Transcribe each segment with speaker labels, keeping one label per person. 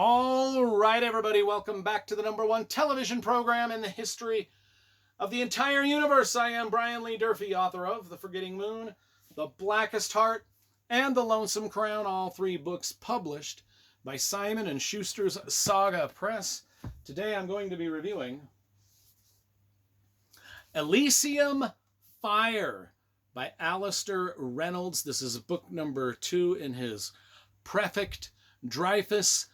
Speaker 1: All right, everybody, welcome back to the #1 television program in the history of the entire universe. I am Brian Lee Durfee, author of The Forgetting Moon, The Blackest Heart, and The Lonesome Crown, all three books published by Simon & Schuster's Saga Press. Today I'm going to be reviewing Elysium Fire by Alastair Reynolds. This is book number 2 in his Prefect Dreyfus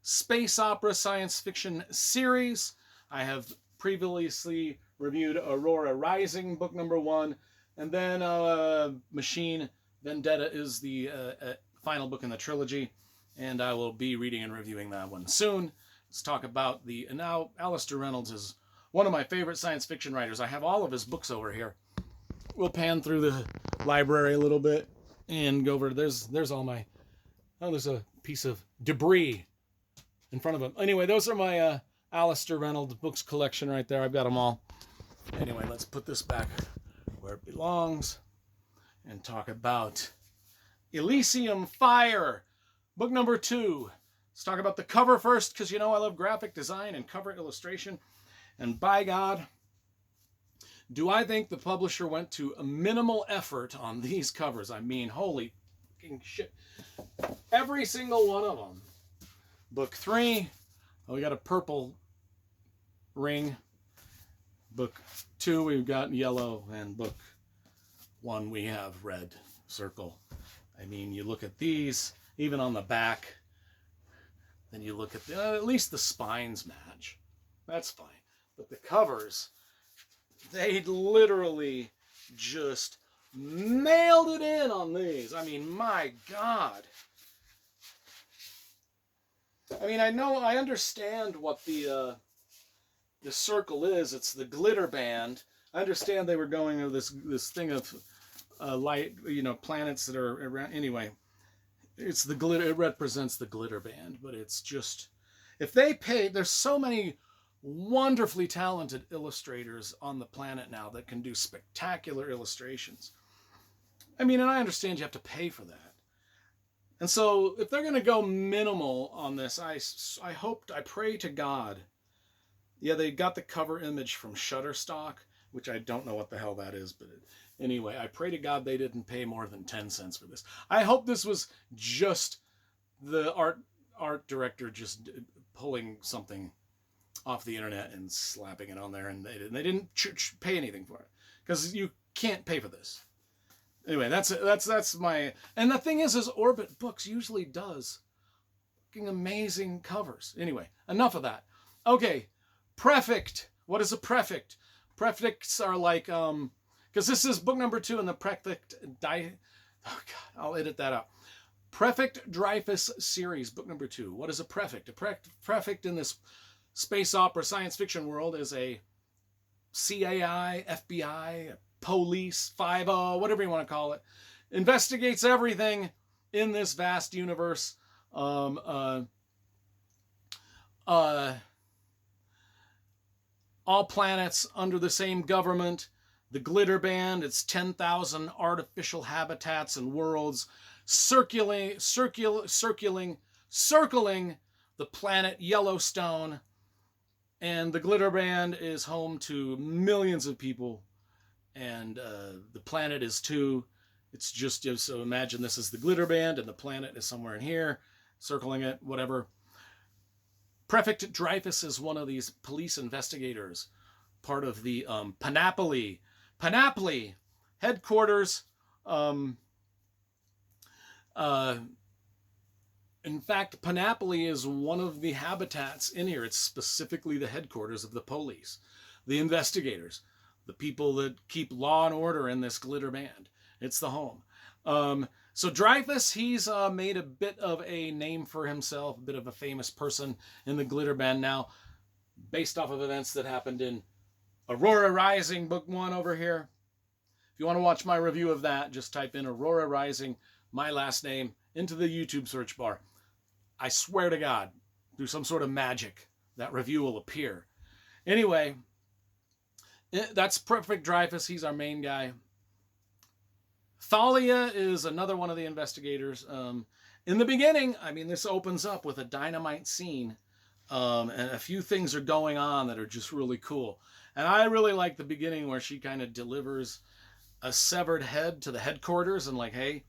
Speaker 1: space opera science fiction series. I have previously reviewed Aurora Rising, book number 1, and then Machine Vendetta is the final book in the trilogy, and I will be reading and reviewing that one soon. Let's talk about now Alastair Reynolds is one of my favorite science fiction writers. I have all of his books over here. We'll pan through the library a little bit and go over. There's all my. Oh, there's a piece of debris in front of him. Anyway, those are my Alastair Reynolds books collection right there. I've got them all. Anyway, let's put this back where it belongs and talk about Elysium Fire, book number 2. Let's talk about the cover first, because you know I love graphic design and cover illustration. And by God, do I think the publisher went to a minimal effort on these covers. I mean, holy fucking shit. Every single one of them. Book 3, we got a purple ring. Book 2, we've got yellow. And book 1, we have red circle. I mean, you look at these, even on the back, then you look at at least the spines match. That's fine. But the covers, they literally just mailed it in on these. I mean, my God. I mean, I understand what the circle is. It's the glitter band. I understand they were going to this thing of light, planets that are around. Anyway, it's the glitter. It represents the glitter band, but it's just, if they paid, there's so many wonderfully talented illustrators on the planet now that can do spectacular illustrations. I mean, and I understand you have to pay for that. And so if they're going to go minimal on this, I pray to God. Yeah, they got the cover image from Shutterstock, which I don't know what the hell that is. But anyway, I pray to God they didn't pay more than 10 cents for this. I hope this was just the art director just pulling something off the internet and slapping it on there. And they didn't pay anything for it. Because you can't pay for this. Anyway, that's my. And the thing is Orbit Books usually does fucking amazing covers. Anyway, enough of that. Okay, prefect. What is a prefect? Prefects are like because this is book number 2 in the Prefect Oh God, I'll edit that out. Prefect Dreyfus series, book number 2. What is a prefect? A prefect in this space opera science fiction world is a CAI, FBI, police, 5-0, whatever you want to call it, investigates everything in this vast universe. All planets under the same government. The glitter band, it's 10,000 artificial habitats and worlds circling the planet Yellowstone. And the glitter band is home to millions of people. And the planet is too. It's just, so imagine this is the glitter band and the planet is somewhere in here, circling it, whatever. Prefect Dreyfus is one of these police investigators, part of the Panoply headquarters. In fact, Panoply is one of the habitats in here. It's specifically the headquarters of the police, the investigators. The people that keep law and order in this glitter band. It's the home. So Dreyfus, he's made a bit of a name for himself, a bit of a famous person in the glitter band now, based off of events that happened in Aurora Rising, book 1 over here. If you want to watch my review of that, just type in Aurora Rising, my last name, into the YouTube search bar. I swear to God, through some sort of magic, that review will appear. Anyway, that's Prefect Dreyfus. He's our main guy. Thalia is another one of the investigators. in the beginning, I mean, this opens up with a dynamite scene, and a few things are going on that are just really cool. And I really like the beginning where she kind of delivers a severed head to the headquarters and like, hey,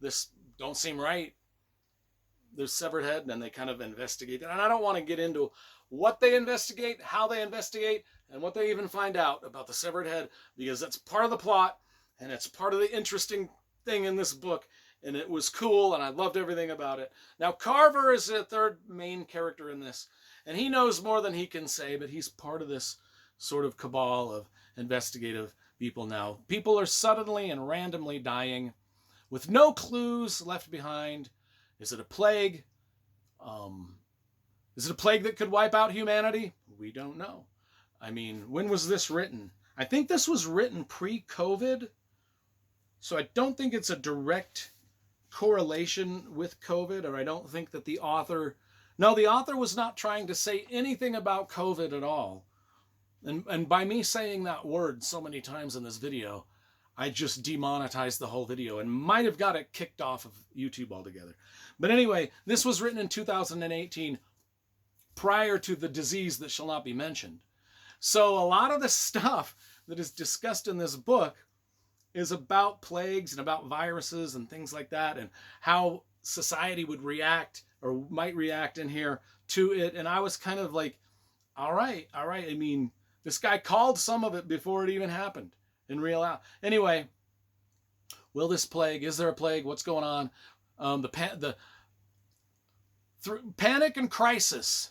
Speaker 1: this don't seem right. There's severed head, and they kind of investigate it. And I don't want to get into what they investigate, how they investigate, and what they even find out about the severed head, because that's part of the plot, and it's part of the interesting thing in this book. And it was cool, and I loved everything about it. Now, Carver is the third main character in this, and he knows more than he can say, but he's part of this sort of cabal of investigative people now. People are suddenly and randomly dying with no clues left behind. Is it a plague? Is it a plague that could wipe out humanity? We don't know. I mean, when was this written? I think this was written pre-COVID, so I don't think it's a direct correlation with COVID, or I don't think that the author was not trying to say anything about COVID at all. And by me saying that word so many times in this video, I just demonetized the whole video and might have got it kicked off of YouTube altogether. But anyway, this was written in 2018, prior to the disease that shall not be mentioned. So a lot of the stuff that is discussed in this book is about plagues and about viruses and things like that, and how society would react or might react in here to it. And I was kind of like, all right. I mean, this guy called some of it before it even happened in real life. Anyway, will this plague? Is there a plague? What's going on? Panic and crisis.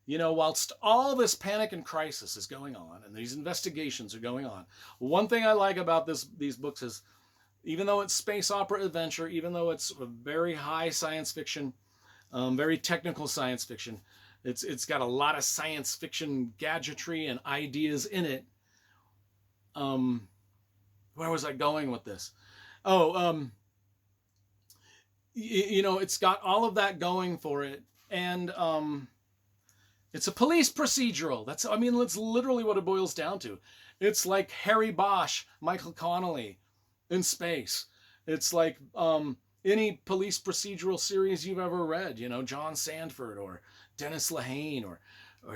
Speaker 1: You know, whilst all this panic and crisis is going on and these investigations are going on, one thing I like about these books is, even though it's space opera adventure, even though it's a very high science fiction, very technical science fiction, it's got a lot of science fiction gadgetry and ideas in it. Where was I going with this? You know, it's got all of that going for it, and it's a police procedural. That's literally what it boils down to. It's like Harry Bosch, Michael Connelly in space. It's like any police procedural series you've ever read, you know, John Sandford or Dennis Lehane or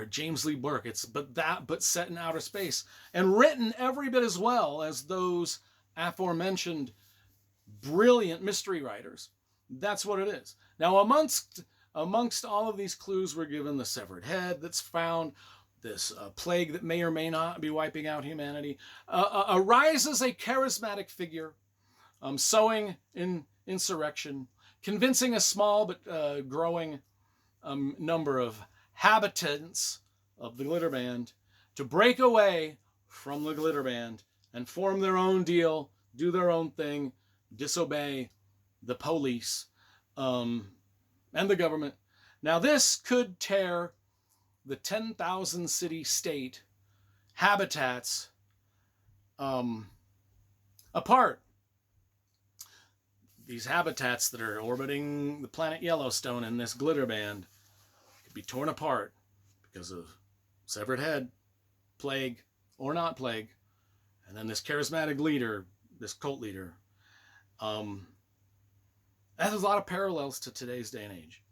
Speaker 1: James Lee Burke. But set in outer space and written every bit as well as those aforementioned brilliant mystery writers. That's what it is. Now, amongst all of these clues, we're given the severed head that's found, this plague that may or may not be wiping out humanity. Arises a charismatic figure, sowing insurrection, convincing a small but growing number of habitants of the Glitter Band to break away from the Glitter Band and form their own deal, do their own thing, disobey the police and the government. Now, this could tear the 10,000 city state habitats apart. These habitats that are orbiting the planet Yellowstone in this Glitter Band could be torn apart because of severed head, plague, or not plague, and then this charismatic leader, this cult leader. That has a lot of parallels to today's day and age.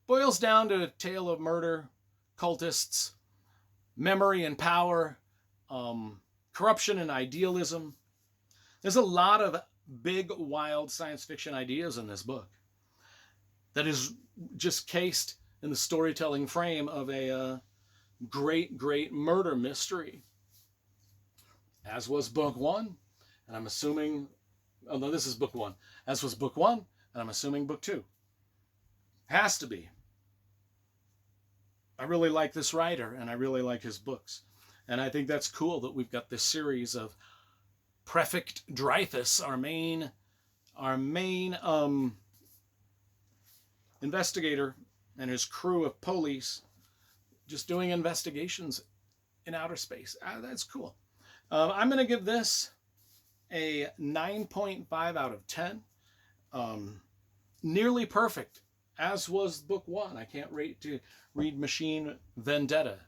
Speaker 1: Boils down to a tale of murder, cultists, memory and power, corruption and idealism. There's a lot of big, wild science fiction ideas in this book that is just cased in the storytelling frame of a great, great murder mystery. As was book one, and I'm assuming, oh no, this is book one. As was book one, and I'm assuming book two. Has to be. I really like this writer, and I really like his books. And I think that's cool that we've got this series of Prefect Dreyfus, our main investigator, and his crew of police just doing investigations in outer space. That's cool. I'm going to give this a 9.5 out of 10. Nearly perfect, as was book one. I can't wait to read Machine Vendetta